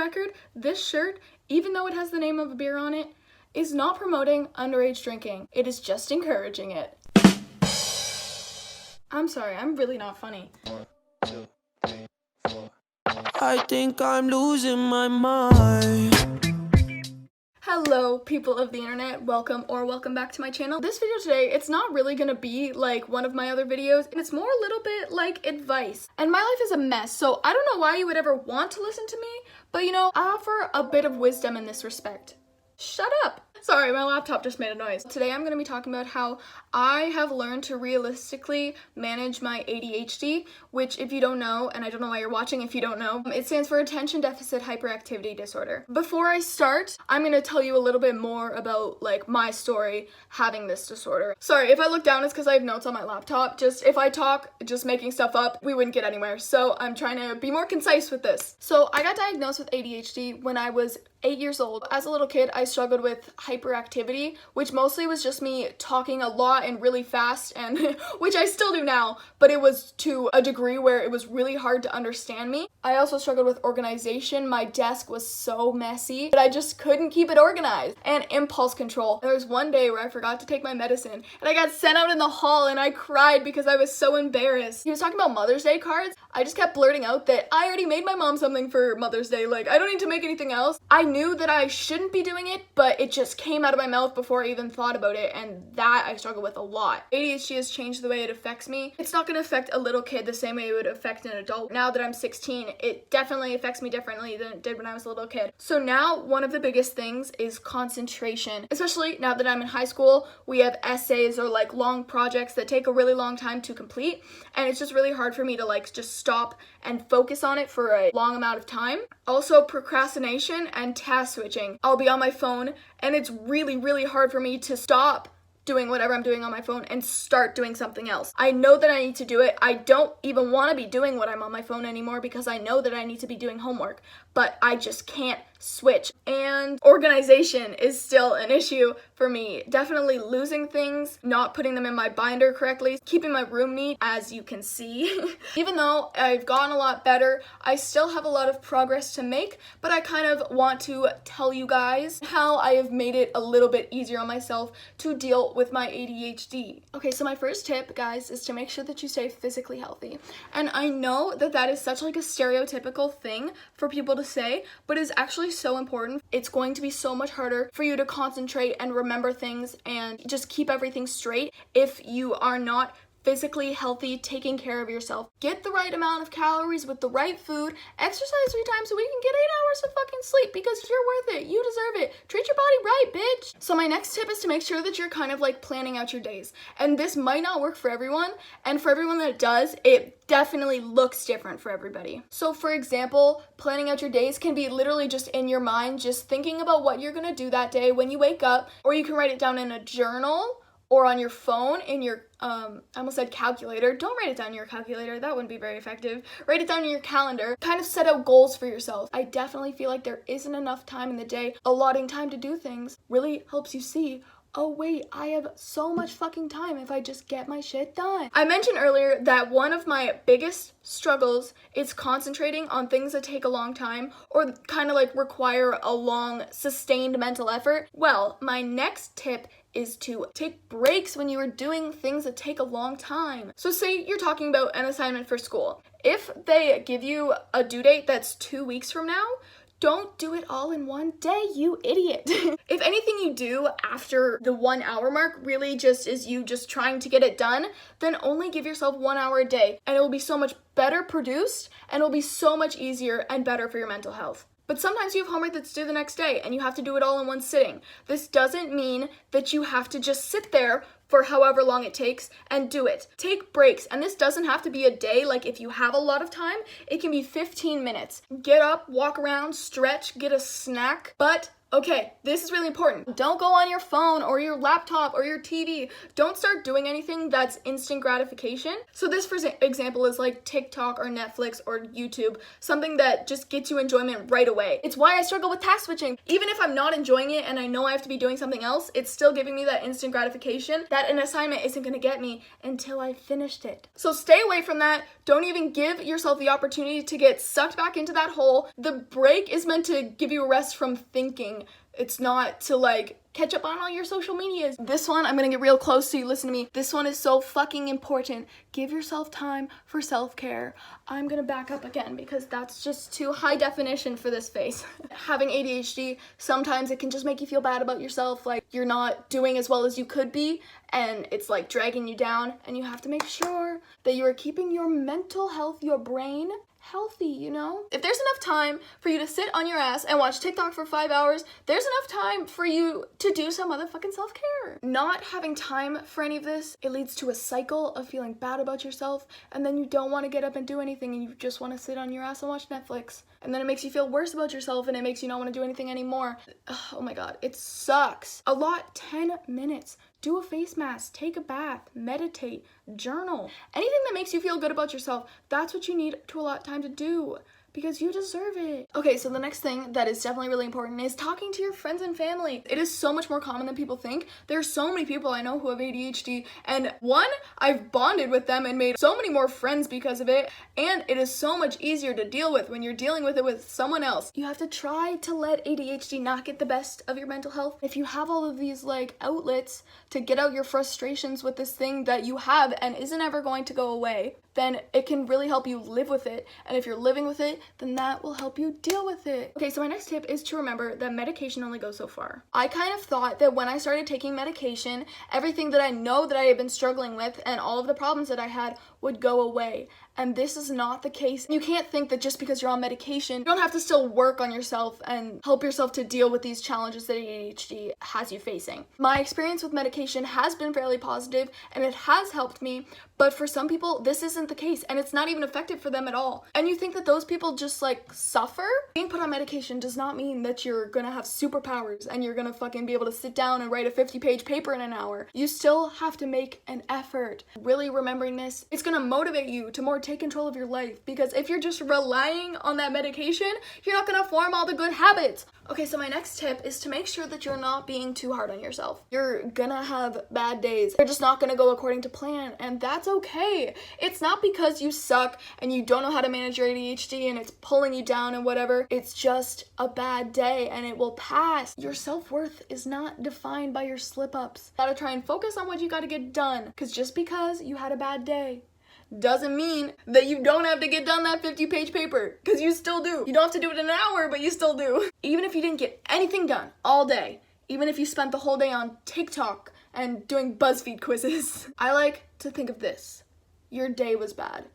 record, this shirt, even though it has the name of a beer on it, is not promoting underage drinking. It is just encouraging it. I'm sorry, I'm really not funny. 1, 2, 3, 4. I think I'm losing my mind. Hello, people of the internet. Welcome back to my channel. This video today, it's not really gonna be like one of my other videos, and it's more a little bit like advice. And my life is a mess, so I don't know why you would ever want to listen to me, but you know, I offer a bit of wisdom in this respect. Shut up! Sorry, my laptop just made a noise. Today I'm going to be talking about how I have learned to realistically manage my ADHD, which if you don't know, and I don't know why you're watching if you don't know, it stands for Attention Deficit Hyperactivity Disorder. Before I start, I'm going to tell you a little bit more about like my story having this disorder. Sorry, if I look down it's because I have notes on my laptop. If I talk just making stuff up, we wouldn't get anywhere. So I'm trying to be more concise with this. So I got diagnosed with ADHD when I was 8 years old. As a little kid, I struggled with hyperactivity, which mostly was just me talking a lot and really fast, and which I still do now, but it was to a degree where it was really hard to understand me. I also struggled with organization. My desk was so messy, but I just couldn't keep it organized. And impulse control. There was one day where I forgot to take my medicine, and I got sent out in the hall, and I cried because I was so embarrassed. He was talking about Mother's Day cards. I just kept blurting out that I already made my mom something for Mother's Day. Like, I don't need to make anything else. I knew that I shouldn't be doing it, but it just came out of my mouth before I even thought about it, and that I struggle with a lot. ADHD has changed the way it affects me. It's not going to affect a little kid the same way it would affect an adult. Now that I'm 16, it definitely affects me differently than it did when I was a little kid. So now one of the biggest things is concentration. Especially now that I'm in high school, we have essays or like long projects that take a really long time to complete, and it's just really hard for me to like just stop and focus on it for a long amount of time. Also, procrastination and task switching. I'll be on my phone and it's really hard for me to stop doing whatever I'm doing on my phone and start doing something else. I know that I need to do it. I don't even want to be doing what I'm on my phone anymore because I know that I need to be doing homework, but I just can't switch. And organization is still an issue for me. Definitely losing things, not putting them in my binder correctly, keeping my room neat, as you can see. Even though I've gotten a lot better, I still have a lot of progress to make, but I kind of want to tell you guys how I have made it a little bit easier on myself to deal with my ADHD. Okay, so my first tip, guys, is to make sure that you stay physically healthy. And I know that that is such like a stereotypical thing for people to say, but it's actually so important. It's going to be so much harder for you to concentrate and remember things and just keep everything straight if you are not physically healthy, taking care of yourself. Get the right amount of calories with the right food, exercise 3 times a week, and get 8 hours of fucking sleep because you're worth it. You deserve it. Treat your body right, bitch. So my next tip is to make sure that you're kind of like planning out your days. And this might not work for everyone, and for everyone that it does, it definitely looks different for everybody. So for example, planning out your days can be literally just in your mind, just thinking about what you're gonna do that day when you wake up, or you can write it down in a journal or on your phone in your, I almost said calculator. Don't write it down in your calculator. That wouldn't be very effective. Write it down in your calendar. Kind of set out goals for yourself. I definitely feel like there isn't enough time in the day. Allotting time to do things really helps you see, oh wait, I have so much fucking time if I just get my shit done. I mentioned earlier that one of my biggest struggles is concentrating on things that take a long time or kind of like require a long sustained mental effort. Well, my next tip is to take breaks when you are doing things that take a long time. So say you're talking about an assignment for school. If they give you a due date that's 2 weeks from now, don't do it all in one day, you idiot. If anything you do after the 1 hour mark really just is you just trying to get it done, then only give yourself 1 hour a day, and it will be so much better produced, and it will be so much easier and better for your mental health. But sometimes you have homework that's due the next day and you have to do it all in one sitting. This doesn't mean that you have to just sit there for however long it takes and do it. Take breaks, and this doesn't have to be a day. Like if you have a lot of time, it can be 15 minutes. Get up, walk around, stretch, get a snack, but Okay, this is really important. Don't go on your phone or your laptop or your TV. Don't start doing anything that's instant gratification. So this, for example, is like TikTok or Netflix or YouTube, something that just gets you enjoyment right away. It's why I struggle with task switching. Even if I'm not enjoying it and I know I have to be doing something else, it's still giving me that instant gratification that an assignment isn't gonna get me until I finished it. So stay away from that. Don't even give yourself the opportunity to get sucked back into that hole. The break is meant to give you a rest from thinking. It's not to like catch up on all your social medias. This one, I'm gonna get real close so you listen to me. This one is so fucking important. Give yourself time for self-care. I'm gonna back up again because that's just too high definition for this face. Having ADHD, sometimes it can just make you feel bad about yourself, like you're not doing as well as you could be, and it's like dragging you down, and you have to make sure that you are keeping your mental health, your brain, healthy, you know? If there's enough time for you to sit on your ass and watch TikTok for 5 hours, there's enough time for you to do some motherfucking self-care. Not having time for any of this, it leads to a cycle of feeling bad about yourself, and then you don't want to get up and do anything, and you just want to sit on your ass and watch Netflix. And then it makes you feel worse about yourself, and it makes you not want to do anything anymore. Oh my god, it sucks. A lot, 10 minutes. Do a face mask, take a bath, meditate, journal. Anything that makes you feel good about yourself, that's what you need to allot time to do. Because you deserve it. Okay, so the next thing that is definitely really important is talking to your friends and family. It is so much more common than people think. There's so many people I know who have ADHD, and one, I've bonded with them and made so many more friends because of it, and it is so much easier to deal with when you're dealing with it with someone else. You have to try to let ADHD not get the best of your mental health. If you have all of these like outlets to get out your frustrations with this thing that you have and isn't ever going to go away, then it can really help you live with it. And if you're living with it, then that will help you deal with it. Okay, so my next tip is to remember that medication only goes so far. I kind of thought that when I started taking medication, everything that I know that I had been struggling with and all of the problems that I had would go away. And this is not the case. You can't think that just because you're on medication, you don't have to still work on yourself and help yourself to deal with these challenges that ADHD has you facing. My experience with medication has been fairly positive and it has helped me, but for some people, this isn't the case and it's not even effective for them at all. And you think that those people just like suffer? Being put on medication does not mean that you're gonna have superpowers and you're gonna fucking be able to sit down and write a 50-page paper in an hour. You still have to make an effort. Really remembering this, it's gonna motivate you to more take control of your life, because if you're just relying on that medication, you're not gonna form all the good habits. Okay, so my next tip is to make sure that you're not being too hard on yourself. You're gonna have bad days. They're just not gonna go according to plan, and that's okay. It's not because you suck and you don't know how to manage your ADHD and it's pulling you down and whatever. It's just a bad day and it will pass. Your self-worth is not defined by your slip-ups. You gotta try and focus on what you gotta get done, because just because you had a bad day doesn't mean that you don't have to get done that 50-page paper, because you still do. You don't have to do it in an hour, but you still do. Even if you didn't get anything done all day, even if you spent the whole day on TikTok and doing BuzzFeed quizzes, I like to think of this. Your day was bad.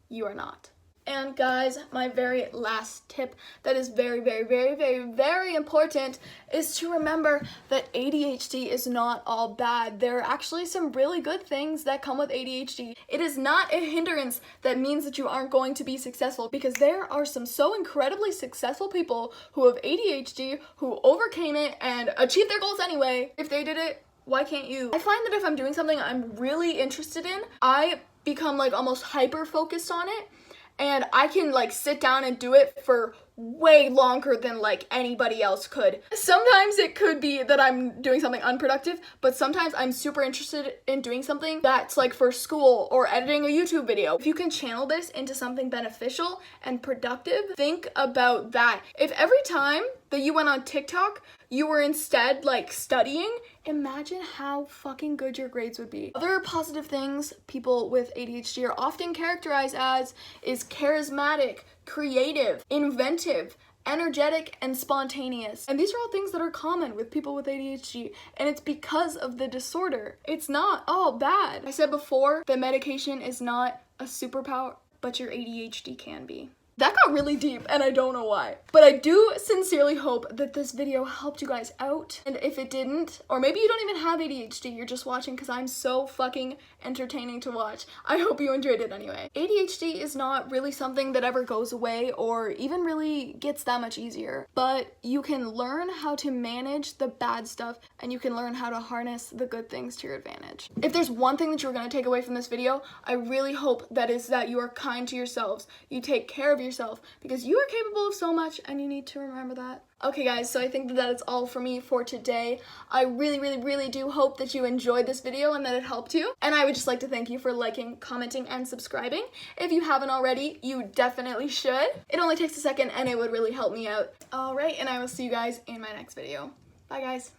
You are not. And guys, my very last tip that is very, very, very, very, very important is to remember that ADHD is not all bad. There are actually some really good things that come with ADHD. It is not a hindrance that means that you aren't going to be successful, because there are some so incredibly successful people who have ADHD who overcame it and achieved their goals anyway. If they did it, why can't you? I find that if I'm doing something I'm really interested in, I become like almost hyper focused on it. And I can like sit down and do it for way longer than like anybody else could. Sometimes it could be that I'm doing something unproductive, but sometimes I'm super interested in doing something that's like for school or editing a YouTube video. If you can channel this into something beneficial and productive, think about that. If every time that you went on TikTok, you were instead like studying, imagine how fucking good your grades would be. Other positive things people with ADHD are often characterized as is charismatic, creative, inventive, energetic, and spontaneous. And these are all things that are common with people with ADHD, and it's because of the disorder. It's not all bad. I said before that medication is not a superpower, but your ADHD can be. That got really deep and I don't know why. But I do sincerely hope that this video helped you guys out. And if it didn't, or maybe you don't even have ADHD, you're just watching because I'm so fucking entertaining to watch. I hope you enjoyed it anyway. ADHD is not really something that ever goes away or even really gets that much easier. But you can learn how to manage the bad stuff and you can learn how to harness the good things to your advantage. If there's one thing that you're gonna take away from this video, I really hope that is that you are kind to yourselves. You take care of yourself because you are capable of so much and you need to remember that. Okay guys, so I think that is all for me for today. I really do hope that you enjoyed this video and that it helped you. And I would just like to thank you for liking, commenting, and subscribing. If you haven't already, you definitely should. It only takes a second and it would really help me out. All right, and I will see you guys in my next video. Bye guys.